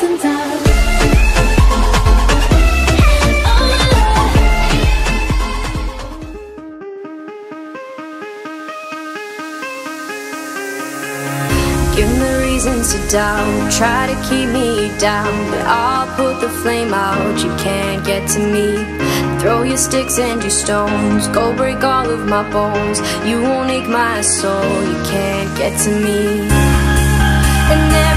them down. Give me reasons to doubt, try to keep me down, but I'll put the flame out, you can't get to me. Throw your sticks and your stones, go break all of my bones. You won't ache my soul, you can't get to me. And